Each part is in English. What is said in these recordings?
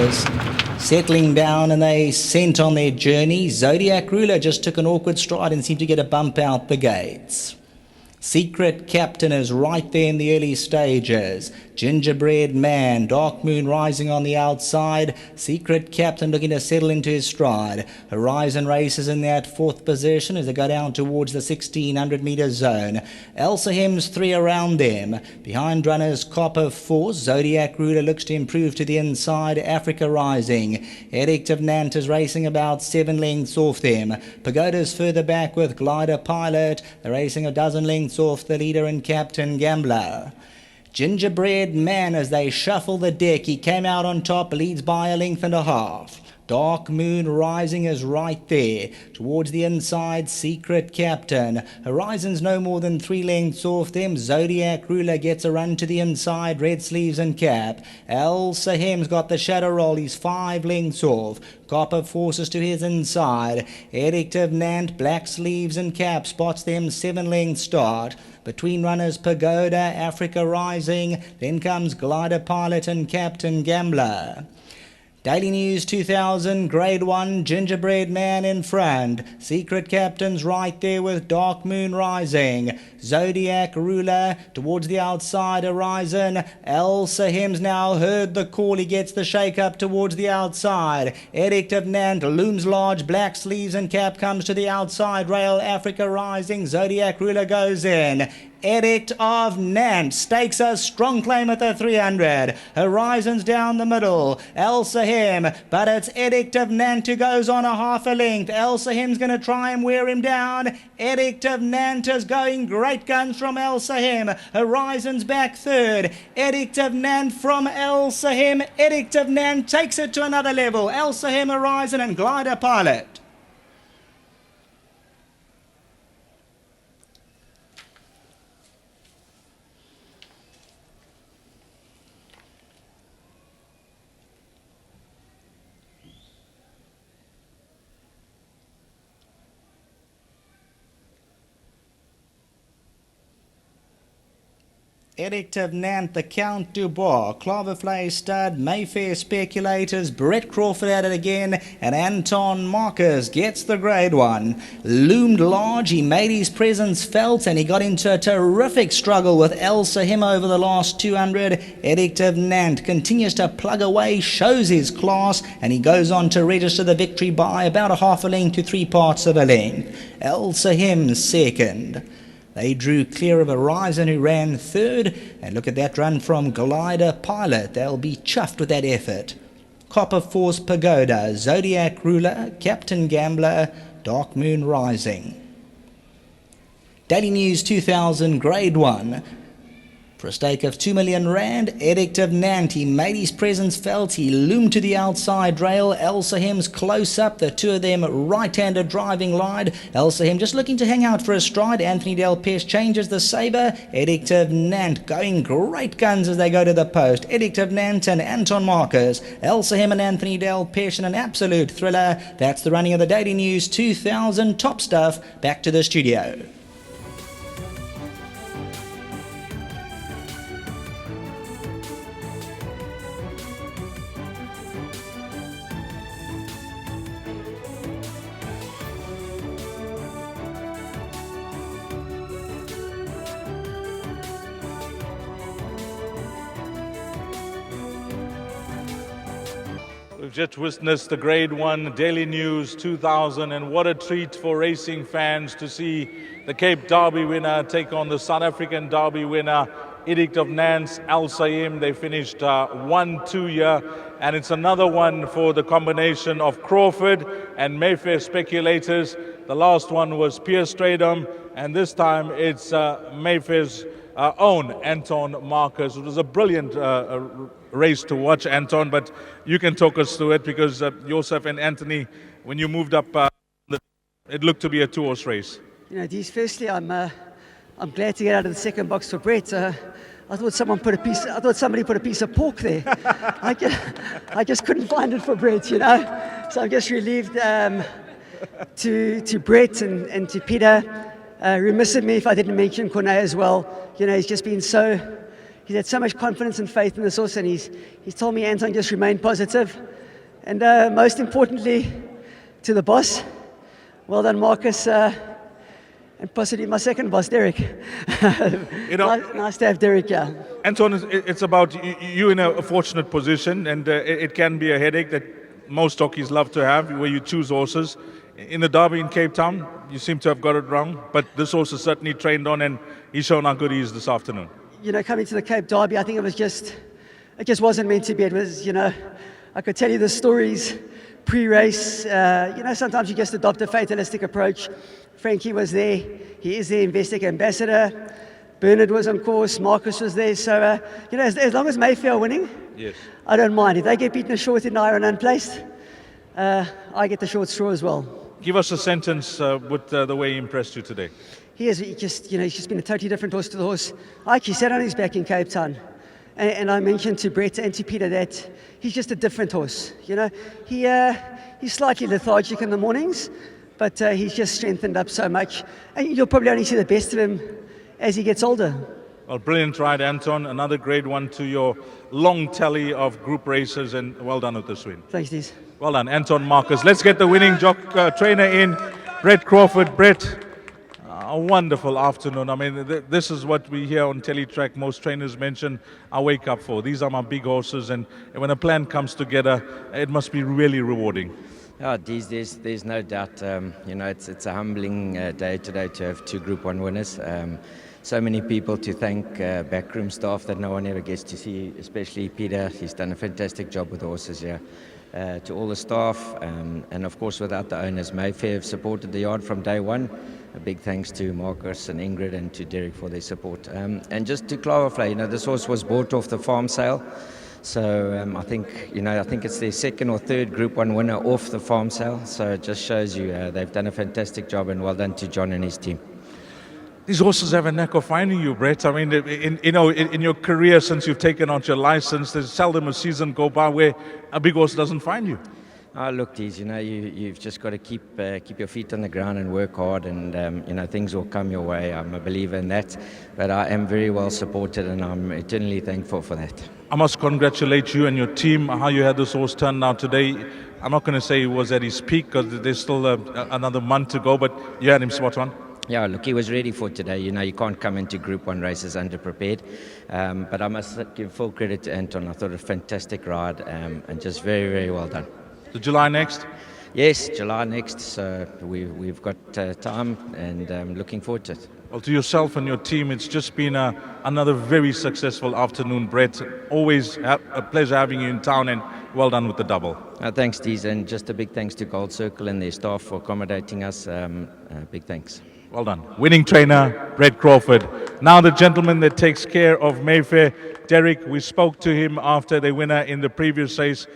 markers settling down, and they sent on their journey. Zodiac Ruler just took an awkward stride and seemed to get a bump out the gates. Secret Captain is right there in the early stages. Gingerbread Man, Dark Moon rising on the outside. Secret Captain looking to settle into his stride. Horizon Races in that fourth position as they go down towards the 1600 metre zone. Elsa Hems 3 around them. Behind runners Copper Force. Zodiac Ruler looks to improve to the inside. Africa Rising. Edict of Nantes racing about 7 lengths off them. Pagoda's further back with Glider Pilot. They're racing a dozen lengths off the leader and Captain Gambler. Gingerbread Man, as they shuffle the deck, he came out on top, leads by a length and a half. Dark Moon Rising is right there. Towards the inside, Secret Captain. Horizon's no more than 3 lengths off them. Zodiac Ruler gets a run to the inside, red sleeves and cap. Elsa Hem's got the shadow roll, he's 5 lengths off. Copper Forces to his inside. Edict of Nantes, black sleeves and cap, spots them 7 lengths start. Between runners Pagoda, Africa Rising, then comes Glider Pilot and Captain Gambler. Daily News 2000, Grade 1, Gingerbread Man in front. Secret Captain's right there with Dark Moon Rising. Zodiac Ruler towards the outside, Horizon. Elsa Hems now heard the call. He gets the shake up towards the outside. Edict of Nantes looms large, black sleeves and cap comes to the outside rail. Africa Rising, Zodiac Ruler goes in. Edict of Nantes stakes a strong claim at the 300. Horizon's down the middle. Elsa Hem, but it's Edict of Nantes who goes on a half a length. Elsa Hem's going to try and wear him down. Edict of Nantes is going great guns from Elsa Hem. Horizon's back third. Edict of Nantes from Elsa Hem. Edict of Nantes takes it to another level. Elsa Hem, Horizon and Glider Pilot. Edict of Nantes, the Count Dubois, Cloverflay Stud, Mayfair Speculators, Brett Crawford at it again, and Anton Marcus gets the Grade 1. Loomed large, he made his presence felt, and he got into a terrific struggle with Elsa Hem over the last 200. Edict of Nantes continues to plug away, shows his class, and he goes on to register the victory by about a half a length to 3 parts of a length. Elsa Hem second. They drew clear of Horizon, who ran third, and look at that run from Glider Pilot. They'll be chuffed with that effort. Copper Force Pagoda, Zodiac Ruler, Captain Gambler, Dark Moon Rising. Daily News 2000, Grade 1. For a stake of 2 million rand, Edict of Nantes, he made his presence felt, he loomed to the outside rail. Elsa Hem's close up, the two of them right-handed driving line. Elsa Hem just looking to hang out for a stride. Anthony Del Pesh changes the sabre. Edict of Nantes going great guns as they go to the post. Edict of Nantes and Anton Marcus. Elsa Hem and Anthony Del Pesh in an absolute thriller. That's the running of the Daily News 2000 top stuff. Back to the studio. We've just witnessed the Grade 1 Daily News 2000, and what a treat for racing fans to see the Cape Derby winner take on the South African Derby winner, Edict of Nantes, Elsa Hem. They finished 1-2 here, and it's another one for the combination of Crawford and Mayfair Speculators. The last one was Pierce Stradom, and this time it's Mayfair's own Anton Marcus. It was a brilliant race to watch, Anton, but you can talk us through it, because yourself and Anthony, when you moved up, it looked to be a 2-horse race. You know, Dees, firstly, I'm glad to get out of the second box for Brett. I thought somebody put a piece of pork there. I just couldn't find it for Brett, you know. So I'm just relieved to Brett and to Peter. Remiss of me if I didn't mention Cornet as well. You know, he's just been he's had so much confidence and faith in this horse, and he's told me, Anton, just remain positive. And most importantly, to the boss, well done, Marcus, and possibly my second boss, Derek. Nice to have Derek here. Anton, it's about you in a fortunate position, and it can be a headache that most jockeys love to have, where you choose horses. In the Derby in Cape Town, you seem to have got it wrong, but this horse is certainly trained on, and he's shown how good he is this afternoon. You know, coming to the Cape Derby, I think it just wasn't meant to be. It was, you know, I could tell you the stories pre-race. You know, sometimes you just adopt a fatalistic approach. Frankie was there. He is the Investec ambassador. Bernard was on course. Marcus was there. So, you know, as long as Mayfair are winning, yes, I don't mind. If they get beaten ashore with Naira and unplaced, I get the short straw as well. Give us a sentence with the way he impressed you today. He's just been a totally different horse to the horse. I actually sat on his back in Cape Town. And I mentioned to Brett and to Peter that he's just a different horse. You know, he's slightly lethargic in the mornings, but he's just strengthened up so much. And you'll probably only see the best of him as he gets older. Well, brilliant ride, Anton. Another grade one to your long tally of group races, and well done with this win. Thanks, Deez. Well done, Anton Marcus. Let's get the winning trainer in, Brett Crawford. Brett, a wonderful afternoon. I mean, this is what we hear on Teletrack. Most trainers mention, I wake up for. These are my big horses, and when a plan comes together, it must be really rewarding. Yeah, there's no doubt. You know, it's a humbling day today to have two Group 1 winners. So many people to thank, backroom staff that no one ever gets to see, especially Peter. He's done a fantastic job with the horses here. To all the staff, and of course without the owners, Mayfair have supported the yard from day one. A big thanks to Marcus and Ingrid and to Derek for their support. And just to clarify, you know, this horse was bought off the farm sale. So I think it's their second or third Group 1 winner off the farm sale. So it just shows you they've done a fantastic job, and well done to John and his team. These horses have a knack of finding you, Brett. I mean, in your career since you've taken out your license, there's seldom a season go by where a big horse doesn't find you. Look, Deez, you know, you've just got to keep your feet on the ground and work hard, and you know, things will come your way. I'm a believer in that, but I am very well supported, and I'm eternally thankful for that. I must congratulate you and your team, how you had this horse turned out today. I'm not going to say he was at his peak, because there's still another month to go, but you had him spot on. Yeah, look, he was ready for today. You know, you can't come into Group 1 races underprepared. But I must give full credit to Anton. I thought a fantastic ride, and just very, very well done. So July next? Yes, July next. So we've got time, and looking forward to it. Well, to yourself and your team, it's just been another very successful afternoon, Brett. Always a pleasure having you in town, and well done with the double. Thanks, Deez, and just a big thanks to Gold Circle and their staff for accommodating us. Big thanks. Well done. Winning trainer, Brett Crawford. Now the gentleman that takes care of Mayfair, Derek. We spoke to him after the winner in the previous race.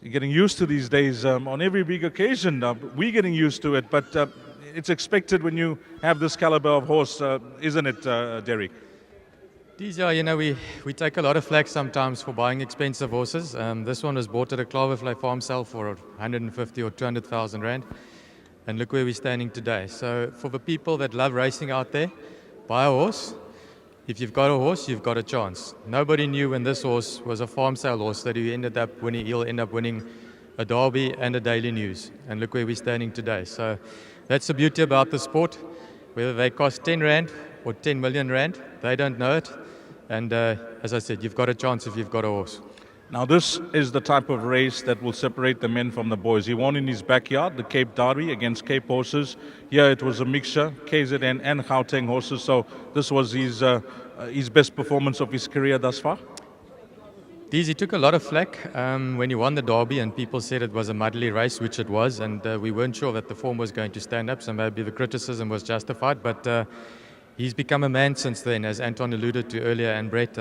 You're getting used to these days on every big occasion. We're getting used to it, but it's expected when you have this caliber of horse, isn't it, Derek? These are, you know, we take a lot of flack sometimes for buying expensive horses. This one was bought at a Clavervlei farm sale for 150 or 200,000 rand. And look where we're standing today. So for the people that love racing out there, buy a horse. If you've got a horse, you've got a chance. Nobody knew when this horse was a farm sale horse that he'll end up winning a Derby and a Daily News. And look where we're standing today. So that's the beauty about the sport. Whether they cost 10 rand or 10 million rand, they don't know it. And as I said, you've got a chance if you've got a horse. Now this is the type of race that will separate the men from the boys. He won in his backyard, the Cape Derby against Cape horses. Here it was a mixture, KZN and Gauteng horses. So this was his best performance of his career thus far. He took a lot of flack when he won the Derby, and people said it was a muddly race, which it was, and we weren't sure that the form was going to stand up, so maybe the criticism was justified. But he's become a man since then, as Anton alluded to earlier, and Brett.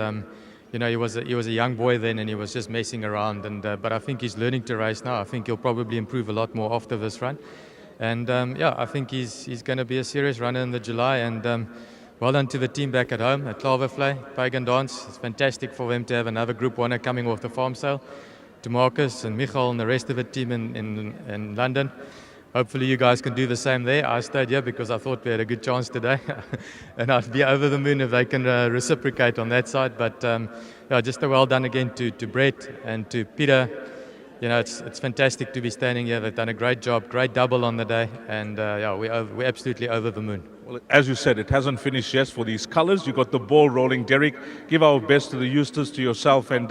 You know, he was a young boy then, and he was just messing around. And but I think he's learning to race now. I think he'll probably improve a lot more after this run. And I think he's going to be a serious runner in the July. And well done to the team back at home at Clavervlei, Pagan Dance. It's fantastic for them to have another Group 1er coming off the farm sale. To Marcus and Michael and the rest of the team in London. Hopefully you guys can do the same there. I stayed here because I thought we had a good chance today. And I'd be over the moon if they can reciprocate on that side. But just a well done again to Brett and to Peter it's fantastic to be standing here. They've done a great job, great double on the day, and we're absolutely over the moon. Well, as you said, it hasn't finished yet for these colours. You got the ball rolling. Derek, give our best to the Eustace, to yourself, and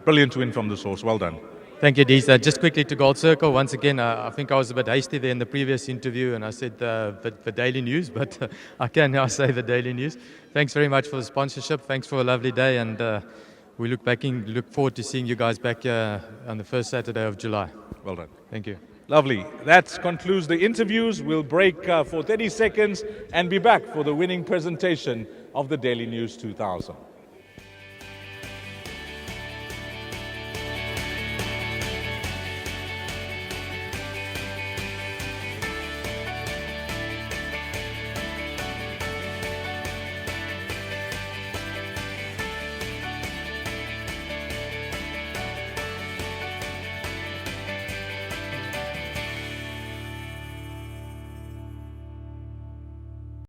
brilliant win from this horse. Well done. Thank you, Dees. Just quickly to Gold Circle, once again, I think I was a bit hasty there in the previous interview and I said the Daily News, but I can now say the Daily News. Thanks very much for the sponsorship. Thanks for a lovely day, and we look forward to seeing you guys back here on the first Saturday of July. Well done. Thank you. Lovely. That concludes the interviews. We'll break for 30 seconds and be back for the winning presentation of the Daily News 2000.